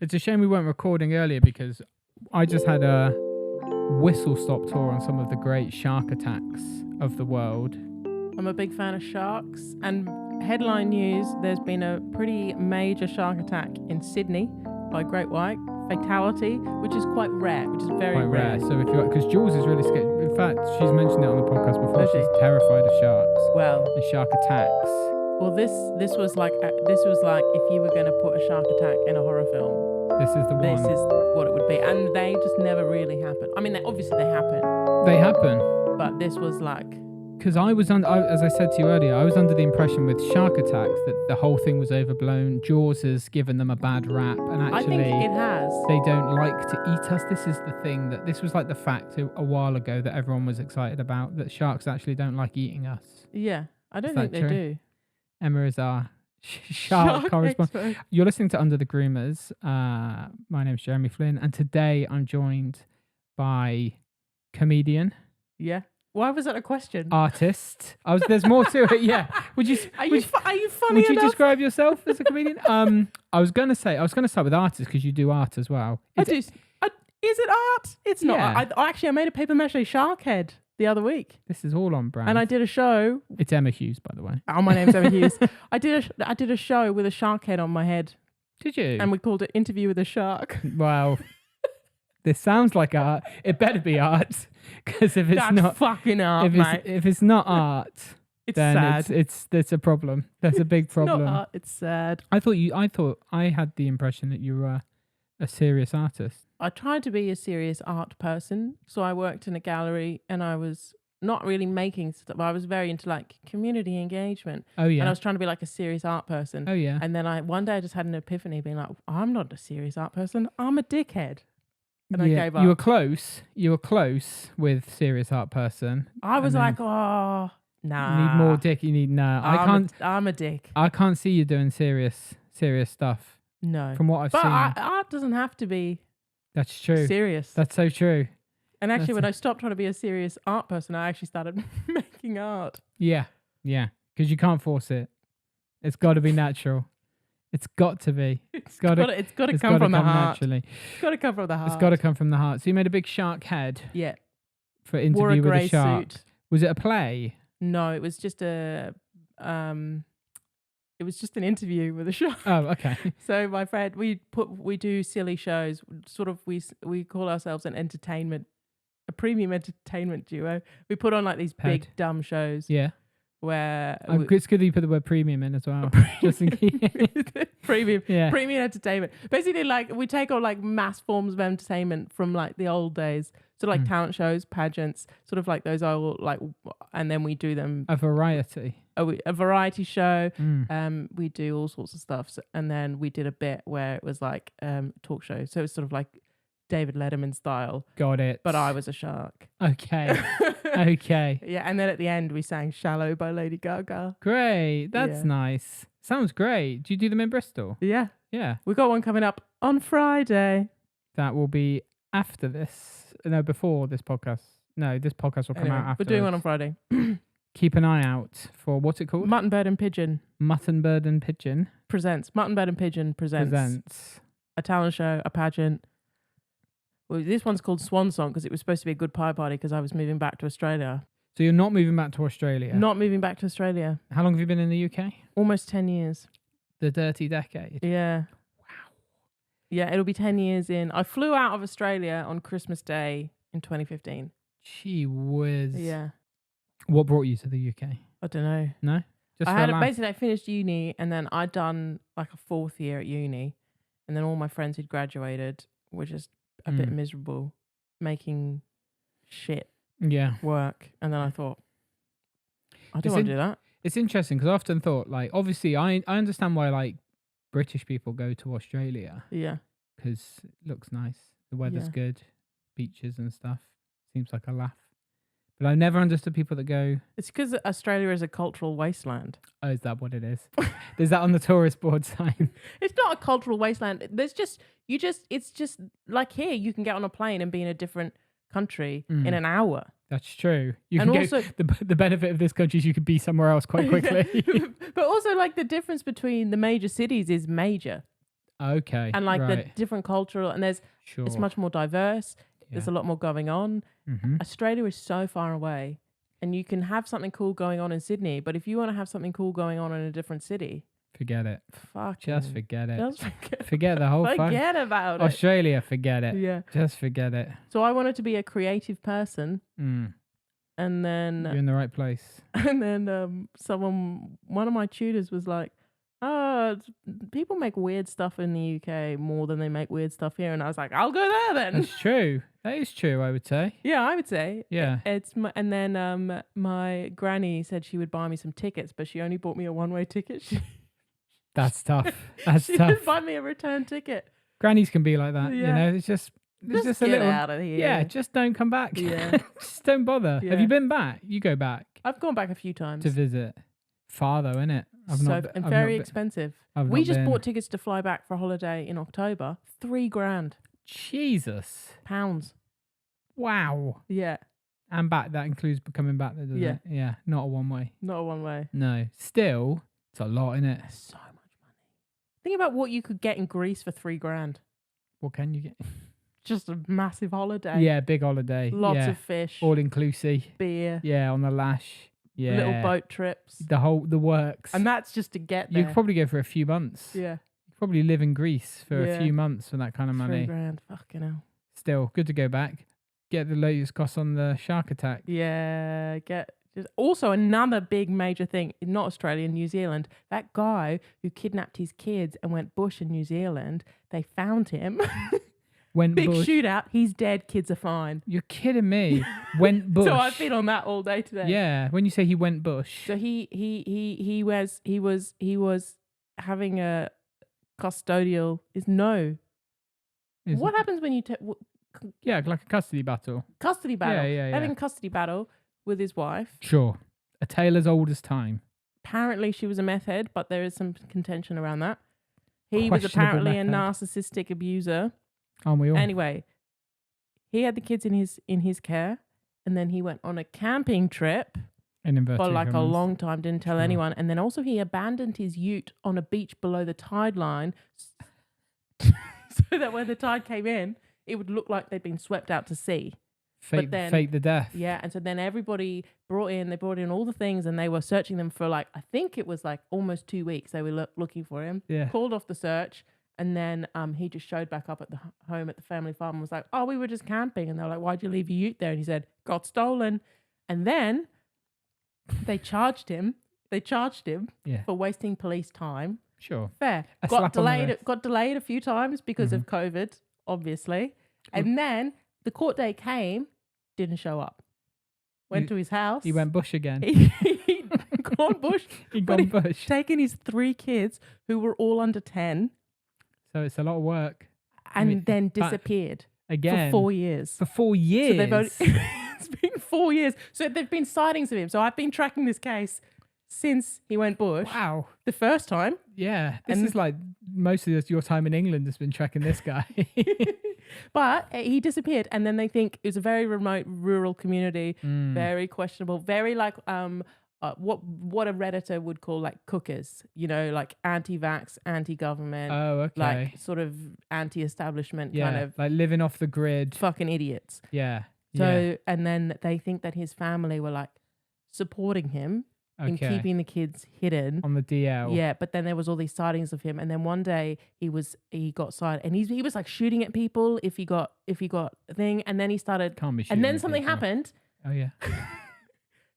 It's a shame we weren't recording earlier because I just had a whistle-stop tour on some of the great shark attacks of the world. I'm a big fan of sharks. And headline news, there's been a pretty major shark attack in Sydney by great white. Fatality, which is quite rare, which is very Quite rare. rare. So if you, because Jules is really scared. In fact, she's mentioned it on the podcast before. Has she? She's terrified of sharks Well, and shark attacks. well, this was like if you were going to put a shark attack in a horror film. This is the This one. is what it would be, and they just never really happen. I mean, obviously they happen, They happen. but this was like. Because I was as I said to you earlier, I was under the impression with shark attacks that the whole thing was overblown. Jaws has given them a bad rap, and actually, I think it has. they don't like to eat us. This is the thing this was like the fact a while ago that everyone was excited about, that sharks actually don't like eating us. Yeah, I don't Is think that they true? do. Emma is our shark correspondent. expert. You're listening to Under the Groomers. My name's Jeremy Flynn, and today I'm joined by comedian, Yeah. Why was that a question? artist. There's more to it. Yeah. Would you? Are you funny Would you enough? describe yourself as a comedian? I was gonna start with artist because you do art as well. I do. Is it art? It's not. Yeah. I made a paper mache shark head the other week, This is all on brand. and I did a show. It's Emma Hughes, by the way. Oh, my name's Emma Hughes. I did a show with a shark head on my head, Did you? and we called it "Interview with a Shark." Well, this sounds like art. It better be art, because if it's That's not, fucking art, mate. if it's not art, It's then sad. it's a problem. There's a big problem. Not art. It's sad. I thought I had the impression that you were a serious artist. I tried to be a serious art person, so I worked in a gallery, and I was not really making stuff. I was very into like community engagement, Oh yeah. and I was trying to be like a serious art person. Oh yeah. And then one day I just had an epiphany, being like, I'm not a serious art person. I'm a dickhead. And I gave up. You were close. You were close with serious art person. I was and like, then oh, nah. You need more dick. You need no. I'm a dick. I can't see you doing serious stuff. No. From what I've But seen. art doesn't have to be That's true. serious. That's so true. And actually, that's when I stopped trying to be a serious art person, I actually started making art. Yeah. Yeah. Because you can't force it. It's got to be natural. It's got to be. It's got to come from the heart. Naturally. It's got to come from the heart. It's got to come from the heart. So you made a big shark head Yeah. for Wore a Interview with grey a Shark. suit. Was it a play? No, it was just it was just an interview with a shark. Oh, okay. So my friend, we do silly shows. Sort of, we call ourselves a premium entertainment duo. We put on like these big Ped. dumb shows Yeah. where It's good that you put the word premium in as well. Just in case. premium Yeah. premium entertainment. Basically, like we take on like mass forms of entertainment from like the old days. So like talent shows, pageants, sort of like those old like, and then we do them A variety. a variety show. Mm. We do all sorts of stuff. So, and then we did a bit where it was like talk show. So it's sort of like David Letterman style, Got it. but I was a shark. Okay. Okay. Yeah, and then at the end we sang "Shallow" by Lady Gaga. Great. That's Yeah. nice. Sounds great. Do you do them in Bristol? Yeah, Yeah. we got one coming up on Friday. That will be after this. No, before this podcast. No, this podcast will come Anyway, out after. we're doing this. one on Friday. Keep an eye out for what's it called? Mutton, Bird and Pigeon Mutton, Bird and Pigeon presents. Mutton, Bird and Pigeon presents a talent show, a pageant. Well, this one's called Swan Song because it was supposed to be a good pie party because I was moving back to Australia. So you're not moving back to Australia? Not moving back to Australia. How long have you been in the UK? Almost 10 years. The dirty decade. Yeah. Wow. Yeah, it'll be 10 years in. I flew out of Australia on Christmas Day in 2015. Gee whiz. Yeah. What brought you to the UK? I don't know. No? Just I for had a laugh? basically I finished uni and then I'd done like a fourth year at uni, and then all my friends who'd graduated were just a bit miserable, making shit Yeah. work. And then I thought, I don't want to do that. It's interesting because I often thought, like, obviously I understand why, like, British people go to Australia Yeah. because it looks nice. The weather's Yeah. good, beaches and stuff. Seems like a laugh. But I never understood people that go, It's because Australia is a cultural wasteland. oh, is that what it is? There's that on the tourist board sign. It's not a cultural wasteland. It's just like here, you can get on a plane and be in a different country in an hour. That's true. You And can also- the benefit of this country is you could be somewhere else quite quickly. But also, like, the difference between the major cities is major. Okay. And like the right. different cultural, and Sure. it's much more diverse. There's a Yeah. lot more going on. Mm-hmm. Australia is so far away, and you can have something cool going on in Sydney, but if you want to have something cool going on in a different city, Forget it. Just forget it. Just forget. Forget the whole Forget about it. Australia, forget it. Yeah. Just forget it. So I wanted to be a creative person, Mm. and then You're in the right place. one of my tutors was like, "Oh, people make weird stuff in the UK more than they make weird stuff here," and I was like, "I'll go there then." That's true. That is true, I would say. Yeah, I would say. Yeah. And then my granny said she would buy me some tickets, but she only bought me a one-way ticket. That's tough. That's She tough. didn't buy me a return ticket. Grannies can be like that, you Yeah. know. It's just Just a get little. out of here. Yeah, just don't come back. Yeah. Just don't bother. Yeah. Have you been back? You go back I've gone back a few times. to visit. Far though, innit? And very expensive. I've We not just been. bought tickets to fly back for a holiday in October. $3,000. Jesus. Pounds. Wow. Yeah. And back. That includes coming back, doesn't Yeah. it? Yeah. Not a one way. Not a one way. No. Still, it's a lot, innit? That's so much money. Think about what you could get in Greece for $3,000. What can you get? Just a massive holiday. Yeah, big holiday. Lots yeah. of fish. All inclusive. Beer. Yeah, on the lash. Yeah. Little boat trips. The works. And that's just to get there. You could probably go for a few months. Yeah. You could probably live in Greece for Yeah. a few months for that kind of money. $3,000. Fucking hell. Still, good to go back. Get the latest cost on the shark attack. Yeah. Also, another big major thing, not Australia, New Zealand. That guy who kidnapped his kids and went bush in New Zealand, they found him. Went Big bush. shootout. He's dead. Kids are fine. You're kidding me. Went bush. So I've been on that all day today. Yeah. When you say he went bush. So he was having a custodial. What happens when you Yeah, like a custody battle. custody battle? Yeah. Having custody battle with his wife. Sure. A tale as old as time. Apparently she was a meth head, but there is some contention around that. He was Questionable apparently a meth head. narcissistic abuser. Aren't we all? Anyway, he had the kids in his care, and then he went on a camping trip In inverted for like a commas. long time, didn't tell Sure. anyone. And then also he abandoned his ute on a beach below the tide line so that when the tide came in, it would look like they'd been swept out to sea. Fake the death. Yeah, and so then everybody they brought in all the things, and they were searching them for like, I think it was like almost 2 weeks they were looking for him. Yeah. Called off the search, and then he just showed back up at the home at the family farm and was like, "Oh, we were just camping." And they were like, "Why'd you leave your ute there?" And he said, "Got stolen." And then they charged him Yeah. for wasting police time. Sure. Fair. A Got slap on the delayed. wrist. Got delayed a few times because of Mm-hmm. COVID, obviously. And then the court day came, didn't show up. Went to his house. He went bush again. He'd gone bush. He but gone bush. Taken his 3 kids who were all under 10 So it's a lot of work. and then back disappeared again. for 4 years. For 4 years. So they've only, it's been 4 years. So there've been sightings of him. So I've been tracking this case since he went bush. Wow. The first time. Yeah. This And- is like most of your time in England has been tracking this guy. But he disappeared, and then they think it was a very remote rural community, very questionable, very like what a Redditor would call like cookers, you know, like anti-vax, anti-government, Oh, okay. like sort of anti-establishment yeah, kind of like living off the grid. fucking idiots. Yeah. So and then they think that his family were like supporting him in Okay. keeping the kids hidden. On the DL. Yeah, but then there was all these sightings of him, and then one day he got sighted, and he was like shooting at people if he got a thing, and then he started, Can't be and shooting then at something people. happened. Oh, yeah.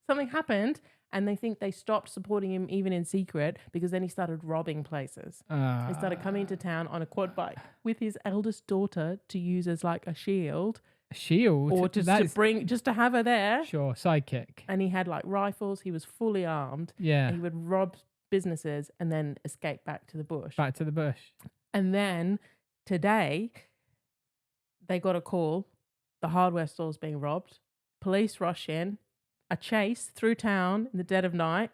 Something happened, and they think they stopped supporting him even in secret because then he started robbing places. He started coming to town on a quad bike with his eldest daughter to use as like a shield, A shield? or just to have her there. Sure, sidekick. And he had like rifles. He was fully armed. Yeah. And he would rob businesses and then escape back to the bush. Back to the bush. And then today, they got a call. The hardware store's being robbed. Police rush in. A chase through town in the dead of night.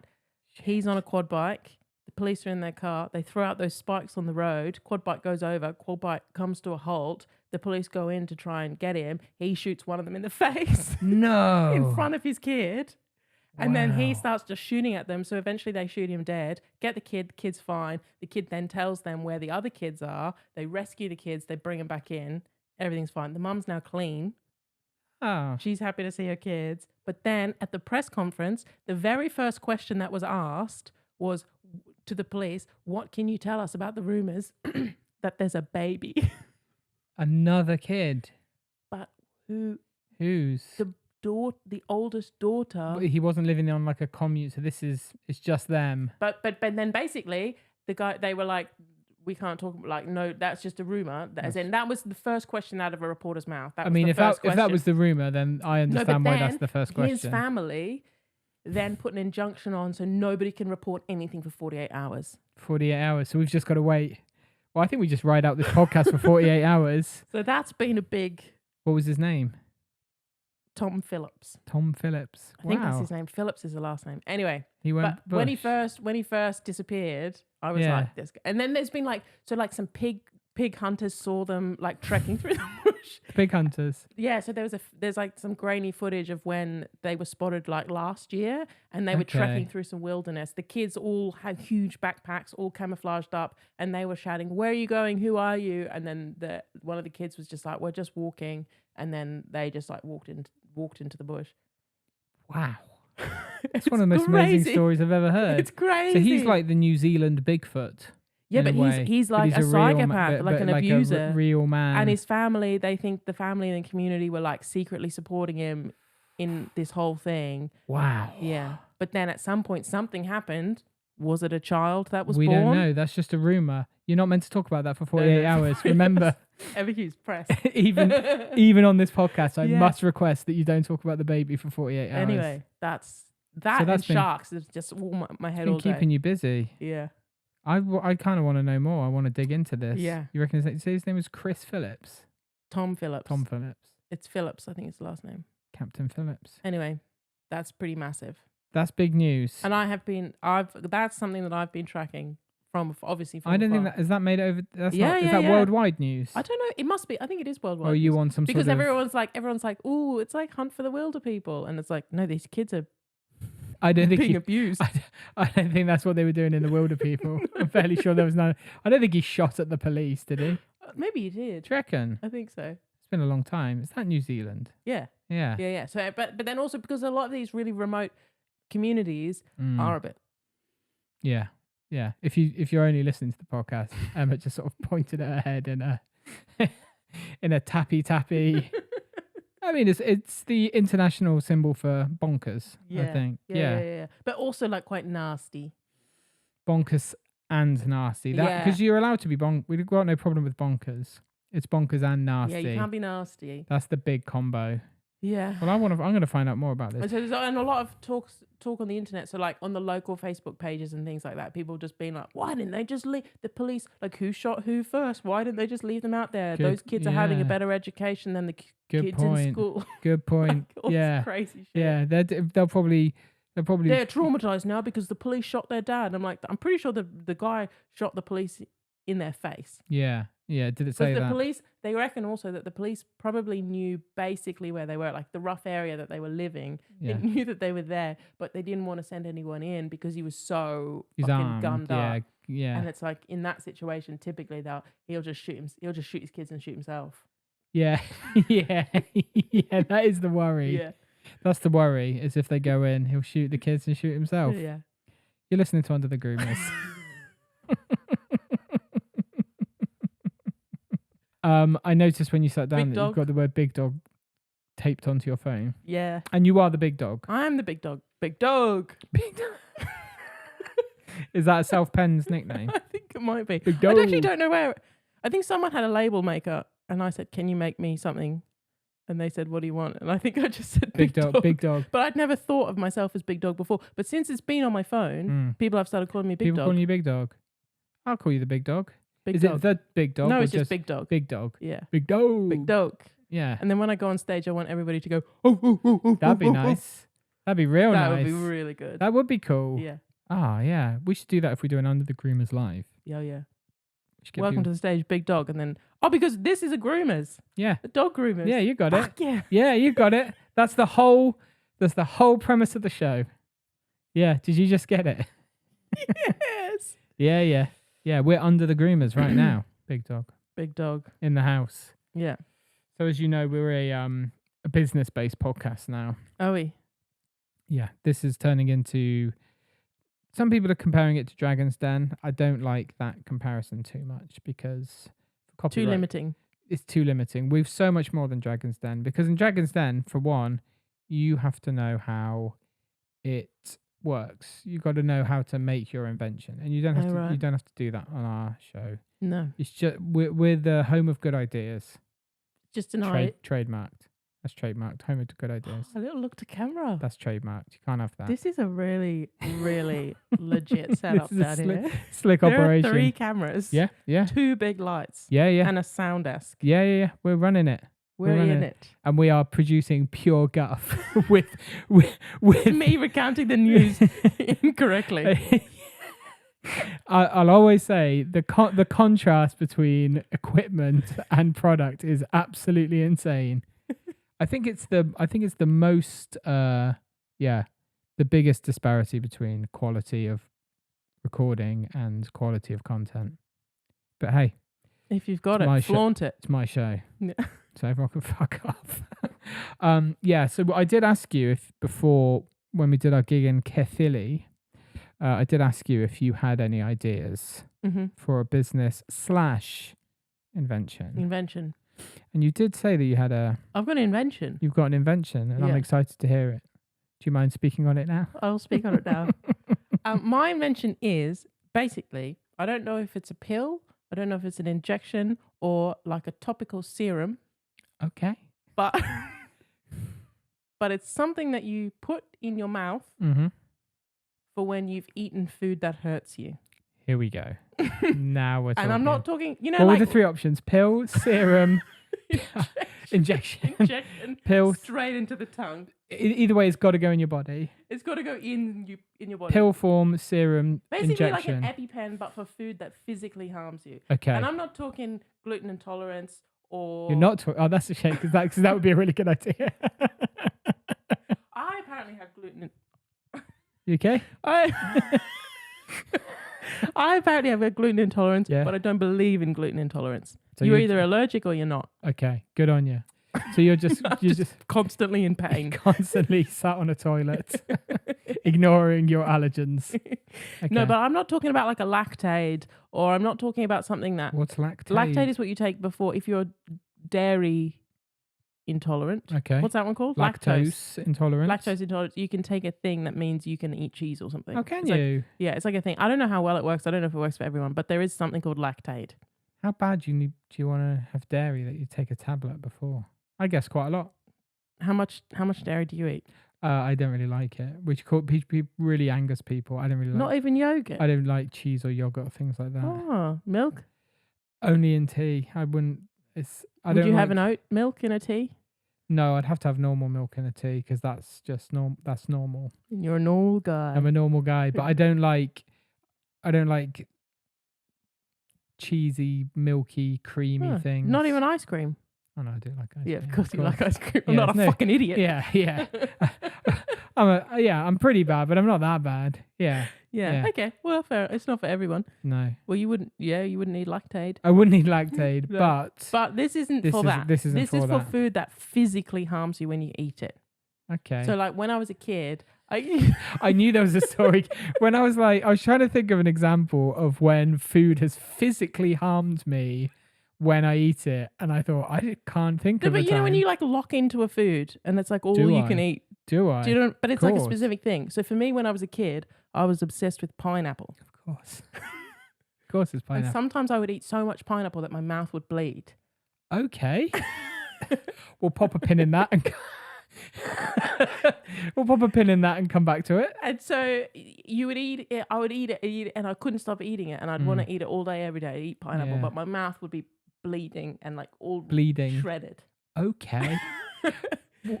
He's on a quad bike. The police are in their car. They throw out those spikes on the road. Quad bike goes over. Quad bike comes to a halt. The police go in to try and get him. He shoots one of them in the face No. in front of his kid. And then he Wow. starts just shooting at them. So eventually they shoot him dead, get the kid's fine. The kid then tells them where the other kids are. They rescue the kids, they bring them back in. Everything's fine. The mum's now clean. Oh. She's happy to see her kids. But then at the press conference, the very first question that was asked was to the police, what can you tell us about the rumors that there's a baby? Another kid. But who? Whose? The oldest daughter. But he wasn't living on like a commune, so it's just them. But then basically they were like, we can't talk, like, no, that's just a rumor. As in, that was the first question out of a reporter's mouth. I mean, if that was the rumor, then I understand why that's the first question. His family then put an injunction on so nobody can report anything for 48 hours. 48 hours. So we've just got to wait. Well, I think we just ride out this podcast for 48 hours. So that's been a big. What was his name? Tom Phillips. Tom Phillips. I think that's his name. Phillips is the last name. Anyway, he went. But when he first disappeared, I was like, this guy. And then there's been like some pig hunters saw them like trekking through the bush. Pig hunters. Yeah, so there's like some grainy footage of when they were spotted like last year, and they were trekking through some wilderness. The kids all had huge backpacks, all camouflaged up, and they were shouting, "Where are you going? Who are you?" And then one of the kids was just like, "We're just walking," and then they just like walked into the bush. Wow. It's one of the most amazing stories I've ever heard. It's crazy. So he's like the New Zealand Bigfoot. Yeah, but he's like a psychopath, like an abuser. A real man. And his family, they think the family and the community were like secretly supporting him in this whole thing. Wow. Yeah. But then at some point something happened. Was it a child that was born? We don't know. That's just a rumor. You're not meant to talk about that for 48 hours. Remember. Emma Hughes press. even on this podcast, I must request that you don't talk about the baby for 48 hours. Anyway, that's and sharks is just all my head all day. Keeping you busy. Yeah. I kind of want to know more. I want to dig into this. Yeah. You reckon his name was Chris Phillips? Tom Phillips. Tom Phillips. It's Phillips, I think it's the last name. Captain Phillips. Anyway, that's pretty massive. That's big news. And that's something that I've been tracking from obviously. I don't think is that made over. Is that worldwide news? I don't know. It must be. I think it is worldwide. Or are you on some because sort of... everyone's like, ooh, it's like Hunt for the Wilder People, and it's like, no, these kids are. I don't think being abused. I don't think that's what they were doing in the Wilder People. I'm fairly sure there was none. I don't think he shot at the police, did he? Maybe he did. Do you reckon? I think so. It's been a long time. Is that New Zealand? Yeah. Yeah. Yeah. So, but then also because a lot of these really remote communities are a bit. Yeah. Yeah. If you're only listening to the podcast, Emma just sort of pointed at her head in a tappy. I mean, it's the international symbol for bonkers. Yeah. I think. Yeah. But also like quite nasty. Bonkers and nasty. Because you're allowed to be We've got no problem with bonkers. It's bonkers and nasty. Yeah, you can't be nasty. That's the big combo. Yeah. Well, I'm going to find out more about this. And a lot of talk on the internet. So like on the local Facebook pages and things like that, people just being like, why didn't they just leave the police? Like who shot who first? Why didn't they just leave them out there? Those kids are having a better education than the kids in school. Good point. Yeah. Crazy shit. Yeah. They're probably they're traumatized now because the police shot their dad. I'm like, I'm pretty sure the guy shot the police in their face. Yeah. Yeah, did it say that? Because the police, they reckon also that the police probably knew basically where they were, like the rough area that they were living. Yeah. They knew that they were there, but they didn't want to send anyone in because he was so fucking gunned up. Yeah. And it's like in that situation, typically he'll just shoot his kids and shoot himself. Yeah. Yeah. Yeah, that is the worry. Yeah. That's the worry, is if they go in, he'll shoot the kids and shoot himself. Yeah. You're listening to Under the Groomers. I noticed when you sat down that you've got the word big dog taped onto your phone. Yeah. And you are the big dog. I am the big dog. Big dog. Big dog. Is that a self-penned nickname? I think it might be. Big dog. I actually don't know where. I think someone had a label maker and I said, can you make me something? And they said, what do you want? And I think I just said big dog. Big dog. But I'd never thought of myself as big dog before. But since it's been on my phone, people have started calling me big dog. People calling you big dog. I'll call you the big dog. Big Is dog. it the big dog? No, it's just big dog. Big dog. Yeah. Big dog. Big dog. Yeah. And then when I go on stage, I want everybody to go, oh. That'd be nice. That'd be real nice. That would be really good. That would be cool. Yeah. Ah, yeah. We should do that if we do an Under the Groomers live. Yeah. Welcome to the stage, big dog. And then, because this is a Groomers. Yeah. A dog Groomers. Yeah, you got Fuck it. Yeah. Yeah, you got it. That's the whole premise of the show. Yeah. Did you just get it? Yes. Yeah. We're under the Groomers right now. Big dog Big dog. in the house. Yeah. So as you know, we're a business-based podcast now. Are we? Yeah. This is turning into. Some people are comparing it to Dragon's Den. I don't like that comparison too much because Too limiting. It's too limiting. We've so much more than Dragon's Den because in Dragon's Den, for one, you have to know how it works. You got to know how to make your invention, and you don't have to. You don't have to do that on our show. No. It's just we're the home of good ideas. Just an eye. Trademarked. That's trademarked. Home of good ideas. A little look to camera. That's trademarked. You can't have that. This is a really, really legit setup down here. Slick There operation. are 3 cameras. Yeah. 2 big lights. Yeah. And a sound desk. Yeah. We're running it. We're in it. And we are producing pure guff with me recounting the news incorrectly. I'll always say the contrast between equipment and product is absolutely insane. I think it's the most the biggest disparity between quality of recording and quality of content. But hey, if you've got it, flaunt it. It's my show. Yeah. So everyone can fuck off. So I did ask you if before when we did our gig in Caerphilly, I did ask you if you had any ideas for a business / invention. And you did say that you had I've got an invention. You've got an invention, and I'm excited to hear it. Do you mind speaking on it now? I'll speak on it now. My invention is basically, I don't know if it's a pill, I don't know if it's an injection or like a topical serum. Okay. But it's something that you put in your mouth for when you've eaten food that hurts you. Here we go. Now we're talking. And I'm not talking, what were the 3 options? Pill, serum, injection, pill. Straight into the tongue. Either way, it's got to go in your body. It's got to go in your body. Pill form, serum, basically injection. like an EpiPen, but for food that physically harms you. Okay. And I'm not talking gluten intolerance or... You're not talking... Oh, that's a shame, because that would be a really good idea. I apparently have gluten... You okay? I apparently have a gluten intolerance, but I don't believe in gluten intolerance. So you're either allergic or you're not. Okay, good on you. So you're just constantly in pain, constantly sat on a toilet, ignoring your allergens. Okay. No, but I'm not talking about like a Lactaid, or I'm not talking about something that. What's Lactaid? Lactaid is what you take before if you're dairy intolerant. Okay. What's that one called? Lactose intolerance. Lactose intolerance. You can take a thing that means you can eat cheese or something. Oh, can you? It's like a thing. I don't know how well it works. I don't know if it works for everyone, but there is something called Lactaid. How bad do you want to have dairy that you take a tablet before? I guess quite a lot. How much dairy do you eat? I don't really like it, which really angers people. I don't really like. Not even yogurt. I don't like cheese or yogurt or things like that. Oh, milk. Only in tea. I wouldn't. Would you have an oat milk in a tea? No, I'd have to have normal milk in a tea because that's just normal. That's normal. You're a normal guy. I'm a normal guy, but I don't like cheesy, milky, creamy things. Not even ice cream. Oh no, I do like ice cream. Yeah, of course you like ice cream. I'm not a fucking idiot. Yeah. I'm pretty bad, but I'm not that bad. Yeah. Okay. Well, fair. It's not for everyone. No. Well, you wouldn't need Lactaid. I wouldn't need Lactaid, no. But this isn't for that. This is for food that physically harms you when you eat it. Okay. So like when I was a kid, I knew there was a story. When I was trying to think of an example of when food has physically harmed me when I eat it, and I thought I can't think of a time. But you know when you like lock into a food and it's like all you can eat. Do I? Do you know? But it's like a specific thing. So for me, when I was a kid, I was obsessed with pineapple. Of course. Of course it's pineapple. And sometimes I would eat so much pineapple that my mouth would bleed. Okay. We'll pop a pin in that and come back to it. And so you would eat it. I would eat it, and I couldn't stop eating it. And I'd want to eat it all day, every day. I'd eat pineapple, but my mouth would be bleeding and like all bleeding, shredded. Okay.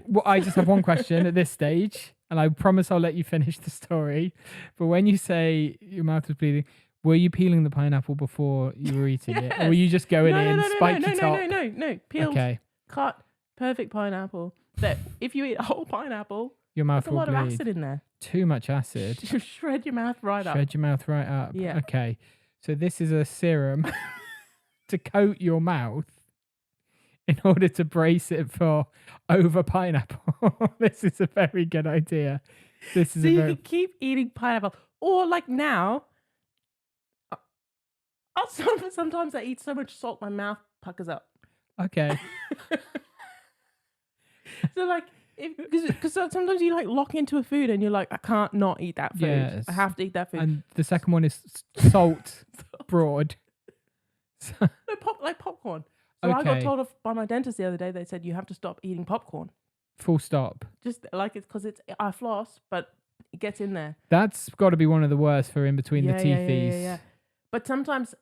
Well, I just have one question at this stage, and I promise I'll let you finish the story. But when you say your mouth was bleeding, were you peeling the pineapple before you were eating it? Or were you just going spiky top? No. Peeled, cut, perfect pineapple. That if you eat a whole pineapple, your mouth There's a will lot bleed. of acid in there. Too much acid. Shred your mouth right up. Shred your mouth right up. Yeah. Okay. So this is a serum to coat your mouth in order to brace it for over pineapple. This is a very good idea. This is So a you very... can keep eating pineapple. Or like now, sometimes I eat so much salt my mouth puckers up. Okay. So like, because sometimes you like lock into a food and you're like, I can't not eat that food. Yes. I have to eat that food. And the second one is salt broad. No, like popcorn. So I got Okay. told off by my dentist the other day. They said you have to stop eating popcorn. Full stop. Just like it's because I floss, but it gets in there. That's got to be one of the worst for in between the teethies. Yeah. But sometimes,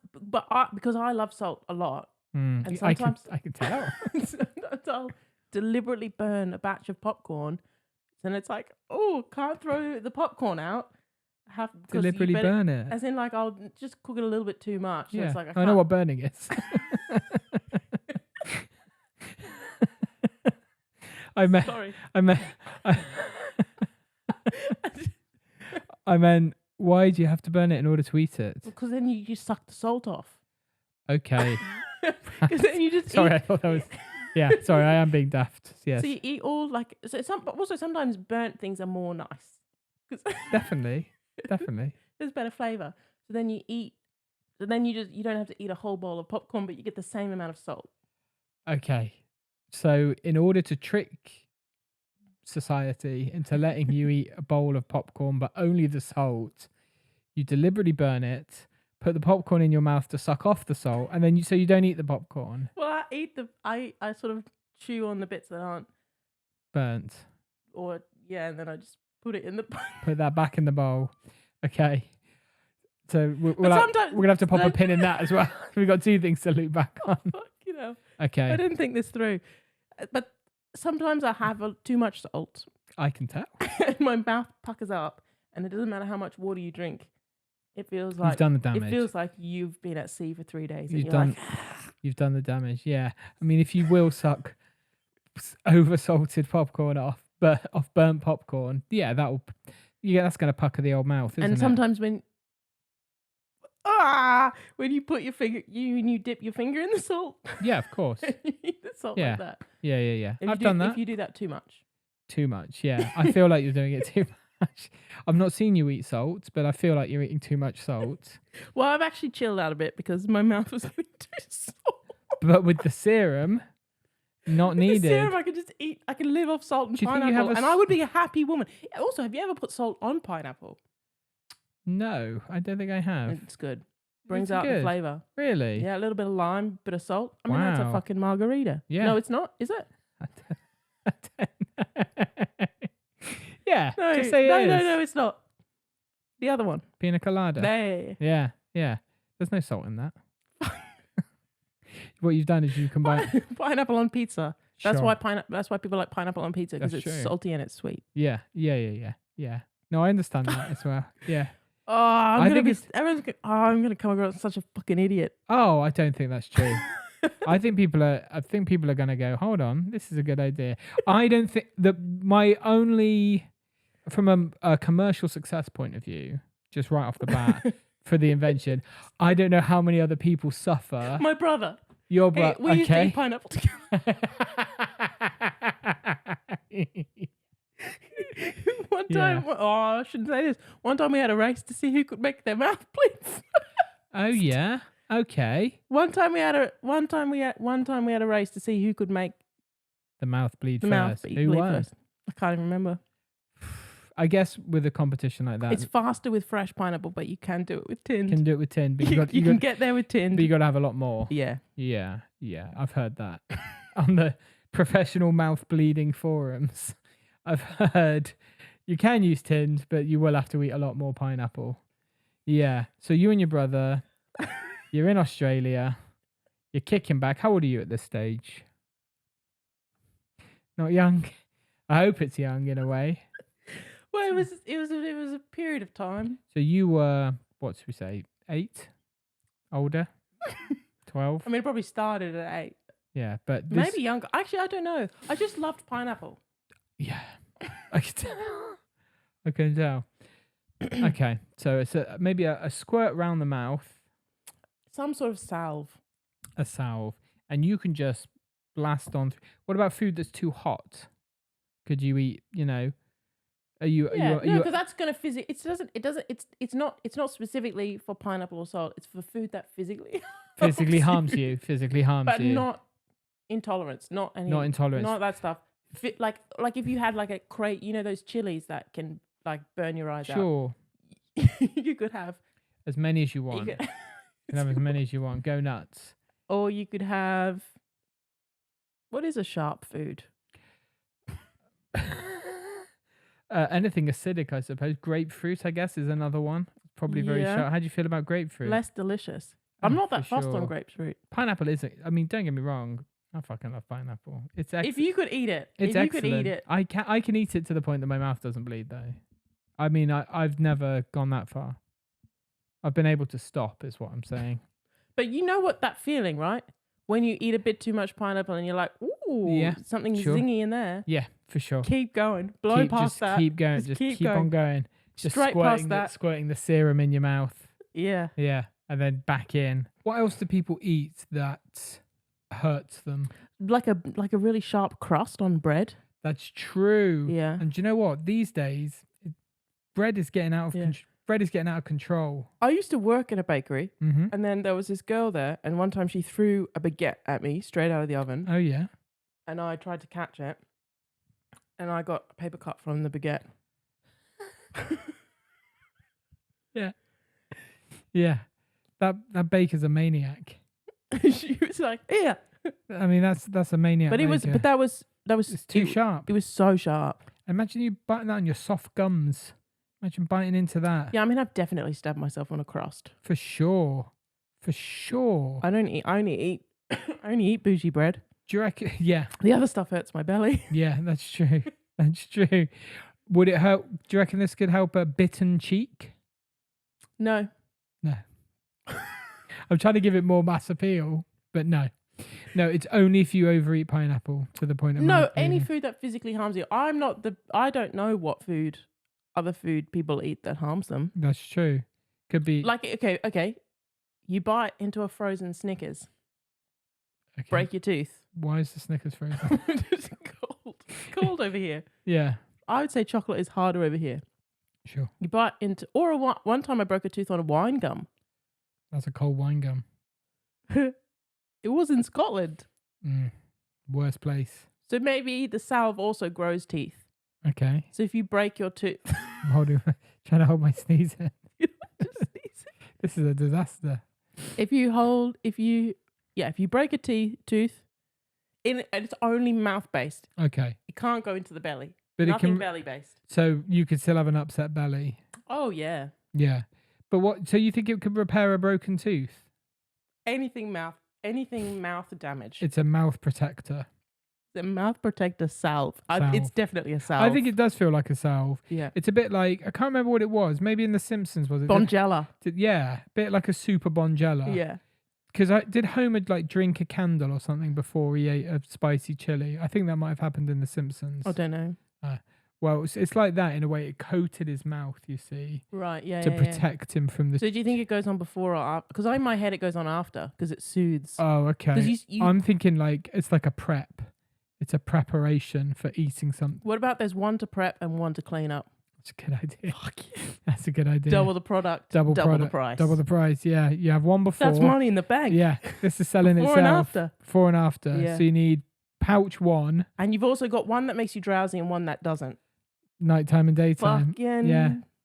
because I love salt a lot, and I sometimes can tell. sometimes I'll deliberately burn a batch of popcorn, and it's like, oh, can't throw the popcorn out. I have Deliberately burn it. As in, like, I'll just cook it a little bit too much. So Yeah, it's like I know what burning is. Sorry. I meant, why do you have to burn it in order to eat it? Because then you suck the salt off. Okay. Because then you just Sorry, eat. I thought that was... Yeah, sorry, I am being daft. Yes. So you eat all like... but also sometimes burnt things are more nice. Definitely. There's better flavour. So then you eat... So then you don't have to eat a whole bowl of popcorn, but you get the same amount of salt. Okay. So in order to trick society into letting you eat a bowl of popcorn, but only the salt, you deliberately burn it, put the popcorn in your mouth to suck off the salt, and then you don't eat the popcorn. Well, I sort of chew on the bits that aren't burnt. Or and then I just put it in the put that back in the bowl. Okay. So we're gonna have to pop a pin in that as well. We've got two things to loop back on. You know. Okay. I didn't think this through, but sometimes I have too much salt. I can tell. And my mouth puckers up, and it doesn't matter how much water you drink. It feels like you've done the damage. It feels like you've been at sea for 3 days. You've done the damage. Yeah. I mean, if you will suck over salted popcorn off burnt popcorn, that's going to pucker the old mouth, isn't it? And sometimes when you put your finger, you dip your finger in the salt. Yeah, of course. You eat the salt like that. Yeah. I've done that. If you do that too much. Too much, yeah. I feel like you're doing it too much. I've not seen you eat salt, but I feel like you're eating too much salt. Well, I've actually chilled out a bit because my mouth was going too salt. But with the serum, not needed. The serum, I could just eat. I can live off salt and pineapple, and I would be a happy woman. Also, have you ever put salt on pineapple? No, I don't think I have. It's good. Brings out the flavour. Really? Yeah, a little bit of lime, bit of salt. I mean, that's a fucking margarita. Yeah. No, it's not, is it? Yeah. No, just say it is. No, it's not. The other one. Pina colada. There. Yeah. There's no salt in that. What you've done is you combine pineapple on pizza. That's Sure. why That's why people like pineapple on pizza, because it's true. salty and it's sweet. Yeah. No, I understand that as well. Yeah. Oh, I'm gonna come across such a fucking idiot. Oh, I don't think that's true. I think people are gonna go, hold on, this is a good idea. I don't think my only, from a commercial success point of view, just right off the bat, for the invention, I don't know how many other people suffer. My brother. Your brother. We used to eat pineapple together. One time, I shouldn't say this. One time we had a race to see who could make their mouth bleed. Oh yeah. Okay. One time we had a race to see who could make the mouth bleed the first. mouth Who bleed won? first. I can't even remember. I guess with a competition like that, It's faster with fresh pineapple, but you can do it with tinned. can do it with tin, but you can get there with tinned. but you got to have a lot more. Yeah. Yeah. I've heard that on the professional mouth bleeding forums. I've heard you can use tinned, but you will have to eat a lot more pineapple. Yeah. So you and your brother, you're in Australia. You're kicking back. How old are you at this stage? Not young. I hope it's young in a way. Well, it was a period of time. So you were, what should we say, 8? Older? 12? I mean, it probably started at 8. Yeah, but Maybe younger. Actually, I don't know. I just loved pineapple. Yeah. I can tell. I can tell. Okay, so it's maybe a squirt round the mouth, Some sort of salve. a salve, and you can just blast on. What about food that's too hot? Could you eat? Are you? Yeah, Are no, you because that's gonna It's not specifically for pineapple or salt. It's for food that physically physically harms you? Physically harms but you. not intolerance. Not any. Not intolerance. Not that stuff. Like if you had like a crate, those chilies that can like burn your eyes out. Sure. You could have As many as you want. you You could, can have as many as you want. Go nuts. or you could have. What is a sharp food? Anything acidic, I suppose. Grapefruit, I guess, is another one. Probably very Yeah. sharp. How do you feel about grapefruit? Less delicious. I'm not that for fussed sure. on grapefruit. Pineapple isn't. I mean, don't get me wrong. I fucking love pineapple. It's excellent. If you could eat it, It's if you excellent. could eat it, I can eat it to the point that my mouth doesn't bleed, though. I mean, I've never gone that far. I've been able to stop, is what I'm saying. but you know what that feeling, right? When you eat a bit too much pineapple and you're like, ooh, Yeah, something sure. zingy in there. Yeah, for sure. Keep going. Blow past that. Keep going. Just keep on going. Just Straight past that. Squirting the serum in your mouth. Yeah. Yeah, and then back in. What else do people eat that hurts them? Like a really sharp crust on bread. That's true. Yeah. And do you know what? These days, bread is getting out of control. I used to work in a bakery, Mm-hmm. and then there was this girl there, and one time she threw a baguette at me straight out of the oven, Oh yeah. and I tried to catch it, and I got a paper cut from the baguette. Yeah. That baker's a maniac. She was like, "Yeah," I mean, that's a maniac. but baker. that was It's too sharp. It was so sharp. Imagine you biting that on your soft gums. Imagine biting into that. Yeah, I mean, I've definitely stabbed myself on a crust. For sure. For sure. I only eat bougie bread. Do you reckon? Yeah. The other stuff hurts my belly. Yeah, that's true. That's true. Would it help? Do you reckon this could help a bitten cheek? No. No. I'm trying to give it more mass appeal, but no. No, it's only if you overeat pineapple to the point of No, mouth any bleeding. food that physically harms you. I don't know what other food people eat that harms them. That's true. Could be Like, okay. You bite into a frozen Snickers, okay. break your tooth. Why is the Snickers frozen? It's cold over here. Yeah, I would say chocolate is harder over here. sure. You bite into, one time I broke a tooth on a wine gum. That's a cold wine gum. It was in Scotland. Worst place. So maybe the salve also grows teeth. Okay. So if you break your tooth, I'm trying to hold my sneeze in. just sneeze. This is a disaster. If you break a tooth, and it's only mouth based, Okay. it can't go into the belly. But Nothing it can. belly based. So you could still have an upset belly. Oh yeah, Yeah. But what? So you think it could repair a broken tooth? anything mouth damage. It's a mouth protector. The mouth protector salve. It's Salve. definitely a salve. I think it does feel like a salve. Yeah. It's a bit like, I can't remember what it was. Maybe in The Simpsons, was it? Bonjela. Yeah, a bit like a super Bonjela. Yeah. Because did Homer like drink a candle or something before he ate a spicy chili? I think that might have happened in The Simpsons. I don't know. Well, it's like that in a way. It coated his mouth, you see, Right. Yeah. to yeah. protect him from the. So do you think it goes on before or after? Because in my head it goes on after because it soothes. Oh, okay. 'Cause you- I'm thinking like it's like a prep. It's a preparation for eating something. What about there's one to prep and one to clean up? That's a good idea. Fuck yeah. That's a good idea. Double the product. Double the product, price. Double the price. Yeah, you have one before. That's money in the bank. Yeah, this is selling Before and itself. after. Before and after. Yeah. So you need pouch one, And you've also got one that makes you drowsy and one that doesn't. nighttime and daytime. Fucking.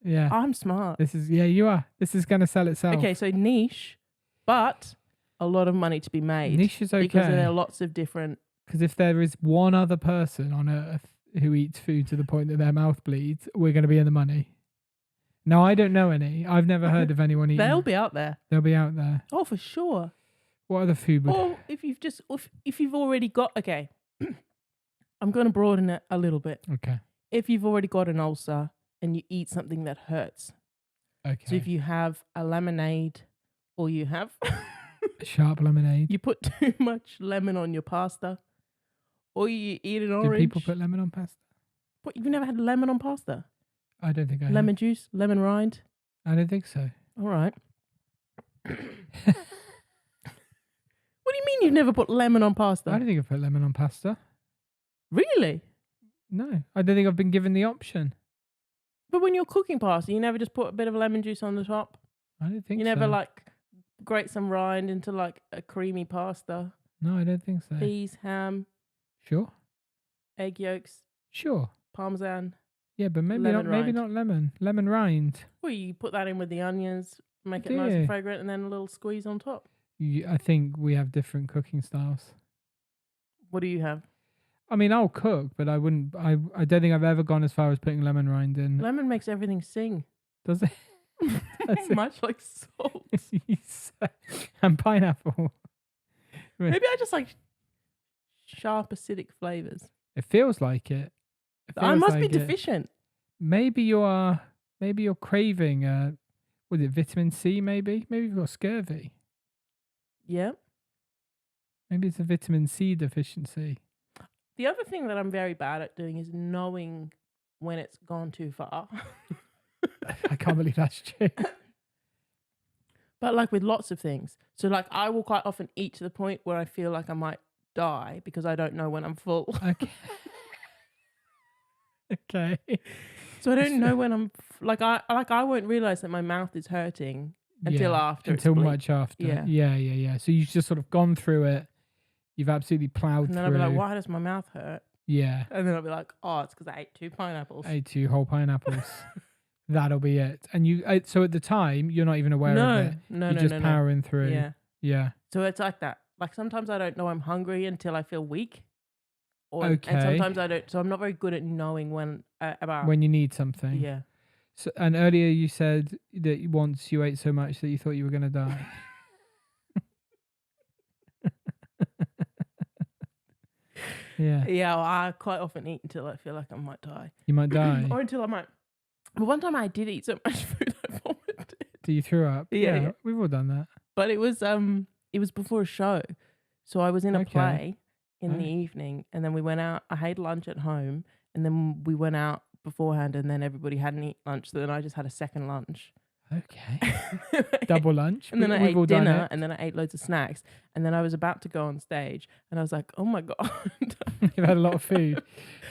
Yeah. I'm smart. You are. This is going to sell itself. Okay, so niche, but a lot of money to be made. Niche is okay. Because there are lots of different. Because if there is one other person on earth who eats food to the point that their mouth bleeds, we're going to be in the money. No, I don't know any. I've never heard of anyone eating. They'll be out there. They'll be out there. Oh, for sure. What other food would... Or if you've already got, okay, I'm going to broaden it a little bit. Okay. If you've already got an ulcer and you eat something that hurts. Okay. So if you have a lemonade or you have, Sharp lemonade. you put too much lemon on your pasta or you eat an orange. Do people put lemon on pasta? What, you've never had lemon on pasta? I don't think I Lemon juice, lemon rind. have. I don't think so. All right. What do you mean you've never put lemon on pasta? I don't think I've put lemon on pasta. Really? No, I don't think I've been given the option. But when you're cooking pasta, you never just put a bit of lemon juice on the top? I don't think You so. never like grate some rind into like a creamy pasta? No, I don't think so. Peas, ham, Sure. egg yolks, Sure. parmesan. Yeah, but maybe Lemon not. Maybe rind. not lemon. Lemon rind. Well, you put that in with the onions, make it Do nice you? and fragrant, and then a little squeeze on top. I think we have different cooking styles. What do you have? I mean, I'll cook, but I wouldn't. I don't think I've ever gone as far as putting lemon rind in. Lemon makes everything sing. Does it? Does it? Much like salt. And pineapple. Maybe I just like sharp acidic flavors. It feels like it. I must be deficient. Maybe you are. Maybe you're craving. Was it vitamin C? Maybe you've got scurvy. Yeah. Maybe it's a vitamin C deficiency. The other thing that I'm very bad at doing is knowing when it's gone too far. I can't believe that's true. But like with lots of things. So like I will quite often eat to the point where I feel like I might die because I don't know when I'm full. Okay. Okay. So I don't know when I'm I won't realize that my mouth is hurting until after. Until it's much after. Yeah. Yeah. So you've just sort of gone through it. You've absolutely plowed And then through. I'll be like, why does my mouth hurt? Yeah. And then I'll be like, oh, it's because I ate 2 pineapples. I ate 2 whole pineapples. That'll be it. And you. So at the time, you're not even aware of it. No, You're just powering through. Yeah. Yeah. So it's like that. Like sometimes I don't know I'm hungry until I feel weak. Okay. And sometimes I don't. So I'm not very good at knowing when When you need something. Yeah. So, and earlier you said that once you ate so much that you thought you were going to die. Yeah. Yeah, well, I quite often eat until I feel like I might die. You might die. Or until I might. But one time I did eat so much food I vomited. Do you throw up? Yeah. We've all done that. But it was before a show. So I was in a Okay. play in Oh. the evening, and then we went out. I had lunch at home, and then we went out beforehand, and then everybody hadn't eaten lunch. So then I just had a second lunch. Okay. Double lunch. And then I We've all ate done dinner, it. and then I ate loads of snacks. And then I was about to go on stage, and I was like, oh my God. You've had a lot of food.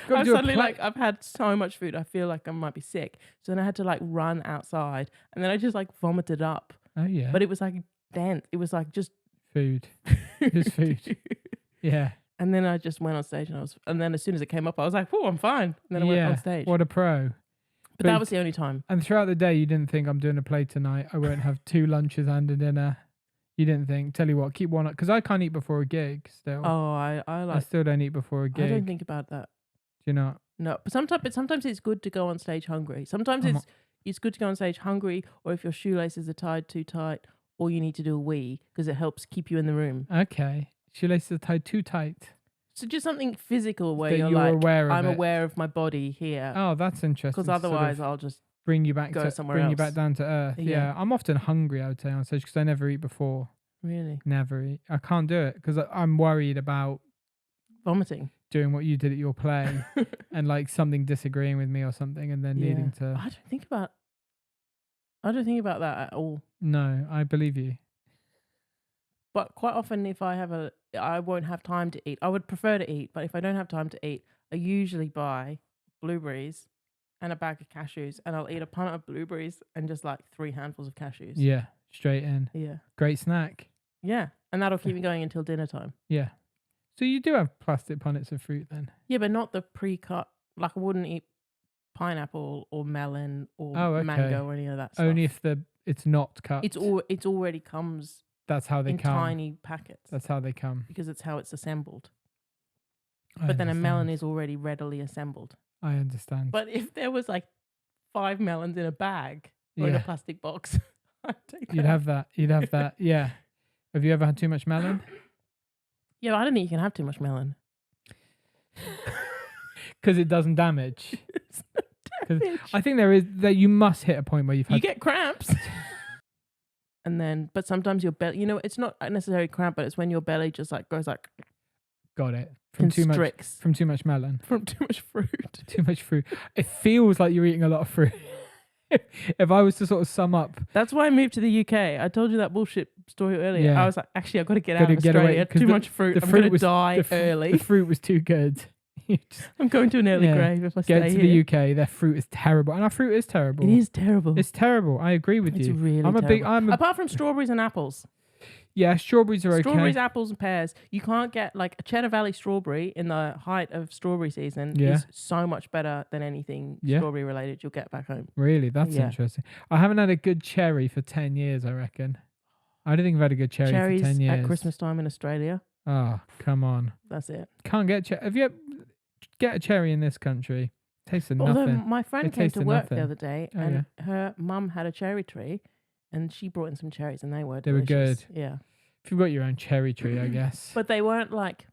Got to I'm do a suddenly play- like, I've had so much food, I feel like I might be sick. So then I had to like run outside, and then I just like vomited up. Oh, yeah. But it was like dense. It was like just Food. Just food. Yeah. And then I just went on stage, and then as soon as it came up, I was like, oh, I'm fine. And then I went on stage. What a pro. But that was the only time. And throughout the day, you didn't think, I'm doing a play tonight. I won't have 2 lunches and a dinner. You didn't think, tell you what, keep one up. Because I can't eat before a gig still. Oh, I I still don't eat before a gig. I don't think about that. Do you not? No, but sometimes it's good to go on stage hungry. Sometimes it's good to go on stage hungry, or if your shoelaces are tied too tight, or you need to do a wee, because it helps keep you in the room. Okay. Shoelaces are tied too tight. So just something physical where That you're you're like, aware of I'm it. aware of my body here. Oh, that's interesting. Because Sort of otherwise I'll just bring you back go somewhere bring you else. back down to earth. Yeah. Yeah. I'm often hungry, I would say, on stage because I never eat before. really Never eat. I can't do it because I'm worried about vomiting. doing what you did at your play and like something disagreeing with me or something and then needing to. I don't think about that at all. No, I believe you. But quite often, if I won't have time to eat. I would prefer to eat, but if I don't have time to eat, I usually buy blueberries and a bag of cashews, and I'll eat a pint of blueberries and just like 3 handfuls of cashews. Yeah, straight in. Yeah. Great snack. Yeah. And that'll keep me going until dinner time. Yeah. So you do have plastic punnets of fruit then? Yeah, but not the pre-cut. Like I wouldn't eat pineapple or melon or Okay. mango or any of that stuff. Only if it's not cut. It's already comes That's how they in come. tiny packets. That's how they come. Because it's how it's assembled. I But then a melon understand. is already readily assembled. I understand. But if there was like 5 melons in a bag or in a Yeah. plastic box, I'd take that. You'd have that. You'd have that. Yeah. Have you ever had too much melon? Yeah, but I don't think you can have too much melon. Because it doesn't damage. It's not 'Cause damage. I think there is that you must hit a point where you've You had. get cramps. And then, but sometimes your belly, it's not necessarily cramp, but it's when your belly just like goes like, Got it. From too much melon. From too much fruit. Too much fruit. It feels like you're eating a lot of fruit. If I was to sort of sum up, That's why I moved to the UK. I told you that bullshit story earlier. Yeah. I was like, actually, I've got to get out Gotta of get away, Australia. 'cause Too the- much fruit. the I'm fruit going to was- die the early. fruit was too good. You just I'm going to an early Yeah. grave if I get stay to here. the UK, their fruit is terrible, and our fruit is terrible. It is terrible. It's terrible. I agree with It's you. really I'm a big. terrible. Apart from strawberries and apples. Yeah, strawberries are okay. Strawberries, apples, and pears. You can't get like a Cheddar Valley strawberry in the height of strawberry season Yeah. is so much better than anything Yeah. strawberry related you'll get back home. Really, that's Yeah. interesting. I haven't had a good cherry for 10 years. I reckon. I don't think I've had a good cherry Cherries for 10 years. at Christmas time in Australia. Oh, come on. That's it. Can't get Have you get a cherry in this country? Tastes of Although nothing. my friend It came tastes to of work nothing. the other day Oh, and her mum had a cherry tree and she brought in some cherries and they were They were delicious. good. Yeah. If you've got your own cherry tree, I guess. But they weren't like,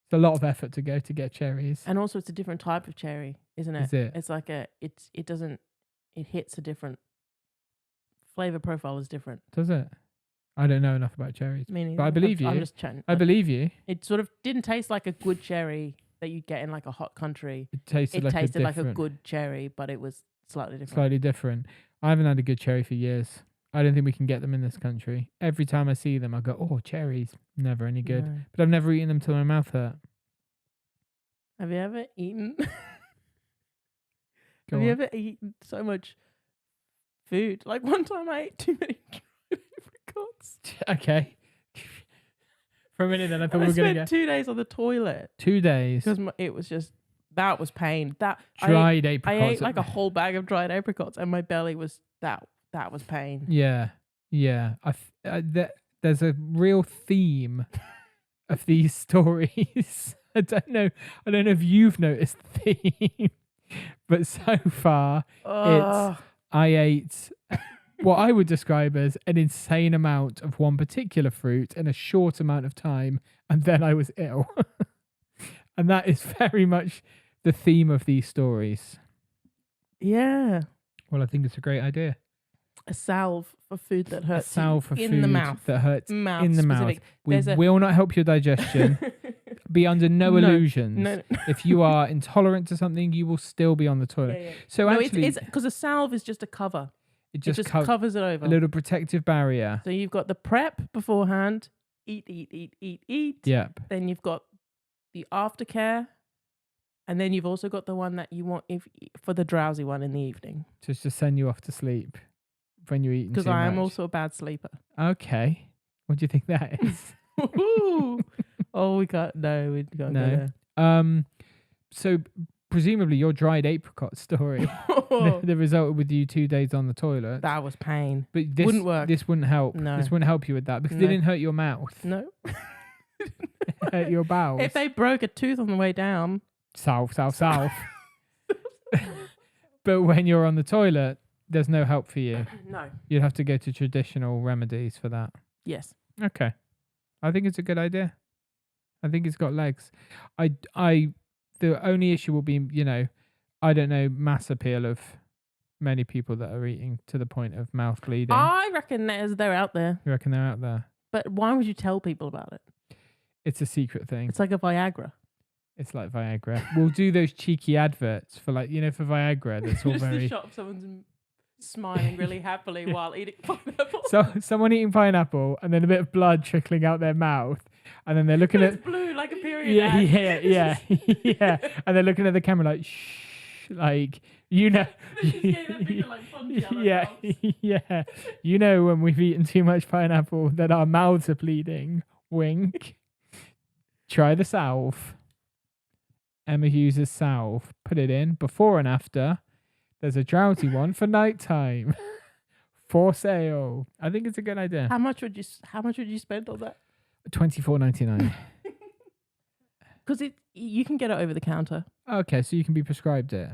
It's a lot of effort to go to get cherries. and also it's a different type of cherry, isn't it? Is it? It's like it hits a different flavor profile is different. Does it? I don't know enough about cherries. Meaning, But I believe you. I'm just chatting. I believe you. It sort of didn't taste like a good cherry that you'd get in like a hot country. It tasted It like tasted a like a different, good cherry, but it was slightly different. slightly different. I haven't had a good cherry for years. I don't think we can get them in this country. Every time I see them, I go, "Oh, cherries, never any good." No. But I've never eaten them till my mouth hurt. Have you ever eaten? Go Have you on. ever eaten so much food? Like one time I ate too many dried apricots. Okay. For a minute, then I thought And we I were gonna spent get 2 days on the toilet 2 days because it was just that was pain. dried I apricots. ate like a whole bag of dried apricots, and my belly was that was pain. Yeah. There's a real theme of these stories. I don't know if you've noticed the theme, but so far Ugh. I ate what I would describe as an insane amount of one particular fruit in a short amount of time, and then I was ill. And that is very much the theme of these stories. Yeah. Well, I think it's a great idea. A salve for food that A hurts salve for in food the mouth. that hurts Mouth in the specific. mouth. We There's a- will not help your digestion. Be under no No, illusions. No. If you are intolerant to something, you will still be on the toilet. Yeah. So No, actually, it's because a salve is just a cover. it It just, just covers it over. a little protective barrier. So you've got the prep beforehand, eat. Yep. Then you've got the aftercare, and then you've also got the one that you want for the drowsy one in the evening. Just to send you off to sleep when you're eating too Because much. I am also a bad sleeper. Okay. What do you think that is? Oh, we can't. No, we can't No. go there. So presumably your dried apricot story the result with you 2 days on the toilet. That was pain. But this wouldn't work. This wouldn't help. No. This wouldn't help you with that because No. it didn't hurt your mouth. No. It hurt your bowels. If they broke a tooth on the way down. South. But when you're on the toilet, there's no help for you. No. You'd have to go to traditional remedies for that. Yes. Okay. I think it's a good idea. I think it's got legs. The only issue will be, I don't know, mass appeal of many people that are eating to the point of mouth bleeding. I reckon they're out there. You reckon they're out there? But why would you tell people about it? It's a secret thing. It's like a Viagra. It's like Viagra. We'll do those cheeky adverts for for Viagra. That's all Just the very. shot of someone's smiling really happily while eating pineapple. So someone eating pineapple and then a bit of blood trickling out their mouth, and then they're looking at It's blue like a period ad. yeah. And they're looking at the camera like shh, like They just gave that big, like, spongy on their mouths. yeah. When we've eaten too much pineapple that our mouths are bleeding. Wink. Try the salve. Emma Hughes' salve. Put it in before and after. There's a drowsy one for nighttime. For sale. I think it's a good idea. How much would you spend on that? $24.99. Because you can get it over the counter. Okay, so you can be prescribed it.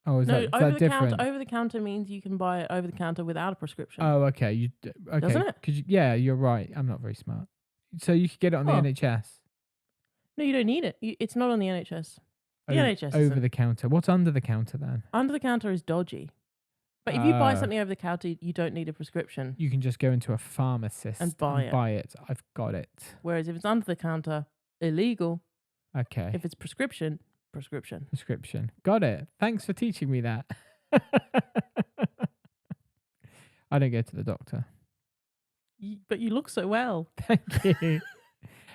Oh, is that over the different? counter. Over the counter means you can buy it over the counter without a prescription. Oh, okay. Okay. Doesn't it? Yeah, you're right. I'm not very smart. So you could get it on the Oh. NHS. No, you don't need it. It's not on the NHS. The NHS over isn't. the counter. What's under the counter then? Under the counter is dodgy. But if you buy Oh. something over the counter, you don't need a prescription. You can just go into a pharmacist And buy it. I've got it. Whereas if it's under the counter, illegal. Okay. If it's prescription. Prescription. Got it. Thanks for teaching me that. I don't go to the doctor. But you look so well. Thank you.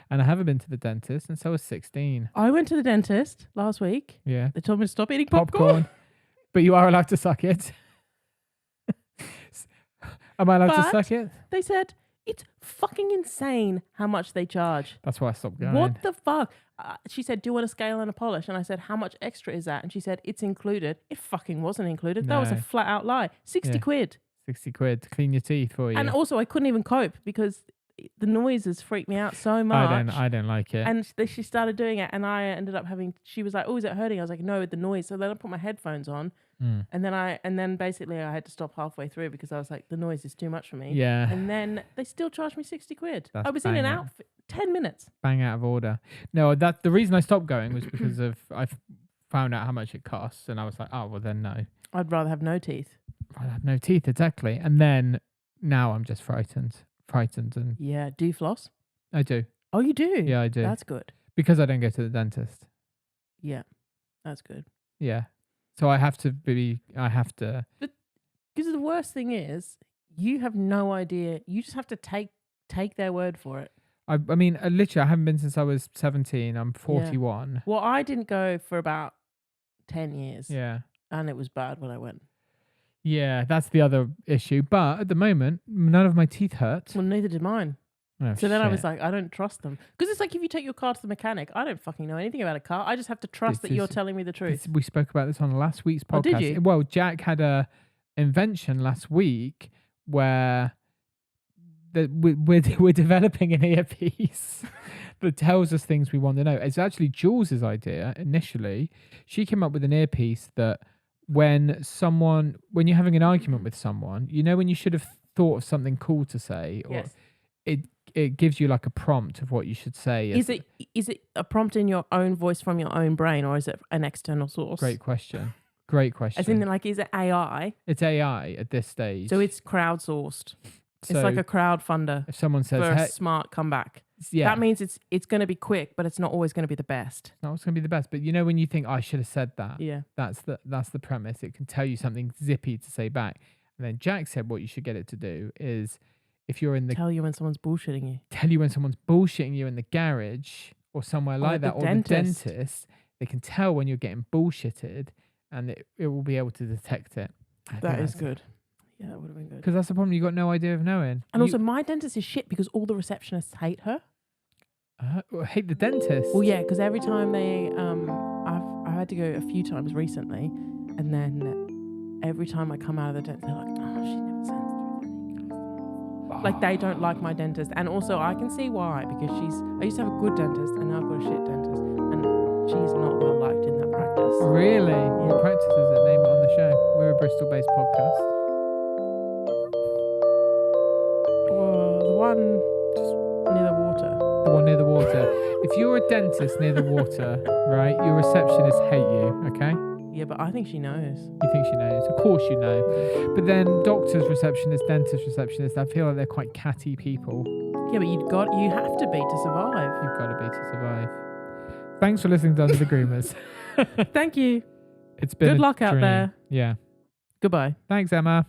And I haven't been to the dentist since I was 16. I went to the dentist last week. Yeah. They told me to stop eating popcorn. But you are allowed to suck it. Am I allowed to But suck it? They said it's fucking insane how much they charge. That's why I stopped going. What the fuck? She said, do you want a scale and a polish? And I said, how much extra is that? And she said, it's included. It fucking wasn't included. That was a No. flat out lie. 60 Yeah. quid. 60 quid to clean your teeth for you. And also, I couldn't even cope because the noises freaked me out so much. I don't like it. And she started doing it, and I ended up she was like, oh, is it hurting? I was like, no, with the noise. So then I put my headphones on, and then basically I had to stop halfway through because I was like, the noise is too much for me. Yeah. And then they still charged me 60 quid. That's I was in and banging. out for 10 minutes. Bang out of order. No, that the reason I stopped going was because of I found out how much it costs, and I was like, oh well, then no. I'd rather have no teeth. I have no teeth, exactly. And then now I'm just frightened, and Yeah. Do you floss? I do. Oh, you do? Yeah, I do. That's good. Because I don't go to the dentist. Yeah. That's good. Yeah. So I have to. Because the worst thing is, you have no idea. You just have to take their word for it. I mean, literally, I haven't been since I was 17. I'm 41. Well, I didn't go for about 10 years. Yeah. And it was bad when I went. Yeah, that's the other issue. But at the moment, none of my teeth hurt. Well, neither did mine. Oh, So then I was shit. like, I don't trust them. Because it's like if you take your car to the mechanic, I don't fucking know anything about a car. I just have to trust that you're telling me the truth. We spoke about this on last week's podcast. Oh, did you? Well, Jack had a invention last week where we're developing an earpiece that tells us things we want to know. It's actually Jules's idea initially. She came up with an earpiece that when you're having an argument with someone, you know, when you should have thought of something cool to say, or Yes. it gives you like a prompt of what you should say. Is it a prompt in your own voice from your own brain, or is it an external source? Great question. As in, like, is it AI? It's AI at this stage. So it's crowdsourced. So It's like a crowdfunder if someone says, for a hey, smart comeback. yeah, That means it's going to be quick, but it's not always going to be the best. no, it's going to be the best. But you know, when you think, I should have said that, Yeah. that's the premise. It can tell you something zippy to say back. And then Jack said what you should get it to do is, if you're in the Tell you when someone's bullshitting you. tell you when someone's bullshitting you in the garage or somewhere like the that, or dentist. the dentist, they can tell when you're getting bullshitted, and it will be able to detect it. That is good. Yeah, that would have been good. Because that's the problem. You got no idea of knowing. And also, my dentist is shit because all the receptionists hate her. Hate the dentist. Well, yeah, because every time I've had to go a few times recently, and then every time I come out of the dentist, they're like, oh, she never sends through. Like, they don't like my dentist. And also, I can see why, because I used to have a good dentist, and now I've got a shit dentist, and she's not well liked in that practice. Really? What practice is it? Name it on the show. We're a Bristol-based podcast. Well, the one just near the water. The one near the water. If you're a dentist near the water, right, your receptionists hate you, okay? Yeah, but I think she knows. You think she knows? Of course you know. But then doctors, receptionists, dentists, receptionists, I feel like they're quite catty people. Yeah, but you have to be to survive. You've got to be to survive. Thanks for listening to Under the Groomers. Thank you. It's been Good a luck out dream. there. Yeah. Goodbye. Thanks, Emma.